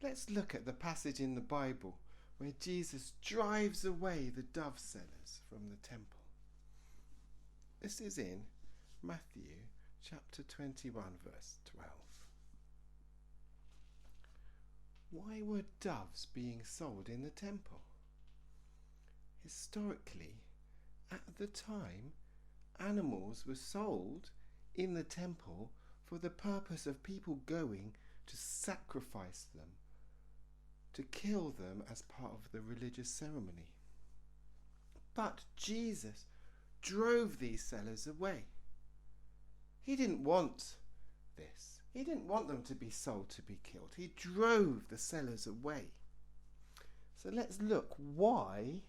Let's look at the passage in the Bible where Jesus drives away the dove sellers from the temple. This is in Matthew chapter 21, verse 12. Why were doves being sold in the temple? Historically, at the time, animals were sold in the temple for the purpose of people going to sacrifice them, to kill them as part of the religious ceremony. But Jesus drove these sellers away. He didn't want this. He didn't want them to be sold to be killed. He drove the sellers away. So let's look why.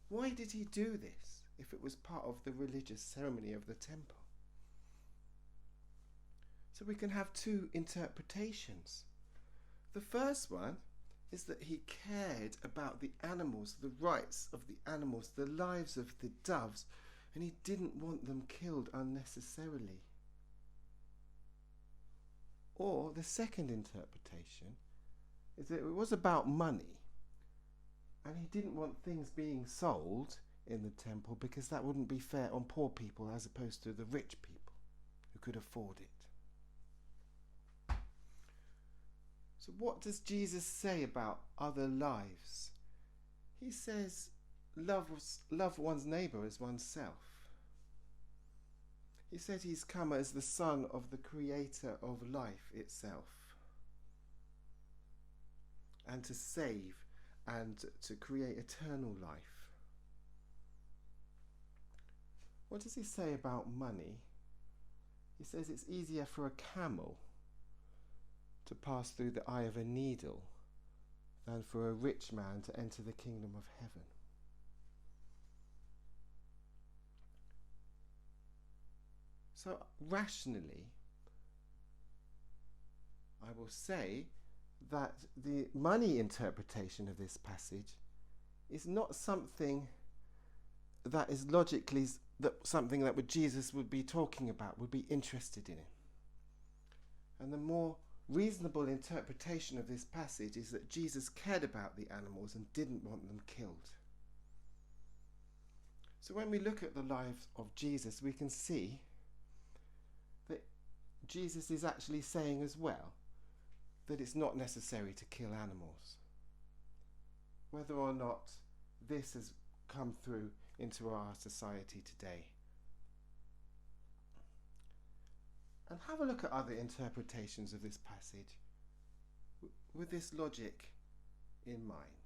Why did he do this if it was part of the religious ceremony of the temple? So we can have two interpretations. The first one is that he cared about the animals, the rights of the animals, the lives of the doves, and he didn't want them killed unnecessarily. Or the second interpretation is that it was about money, and he didn't want things being sold in the temple because that wouldn't be fair on poor people as opposed to the rich people who could afford it. So what does Jesus say about other lives? He says, love one's neighbour as oneself. He said he's come as the Son of the Creator of life itself, and to save and to create eternal life. What does he say about money? He says it's easier for a camel to pass through the eye of a needle than for a rich man to enter the kingdom of heaven. So rationally, I will say that the money interpretation of this passage is not something that is logically something that Jesus would be talking about, would be interested in it. And the more reasonable interpretation of this passage is that Jesus cared about the animals and didn't want them killed. So when we look at the life of Jesus, we can see that Jesus is actually saying as well that it's not necessary to kill animals. Whether or not this has come through into our society today. And have a look at other interpretations of this passage with this logic in mind.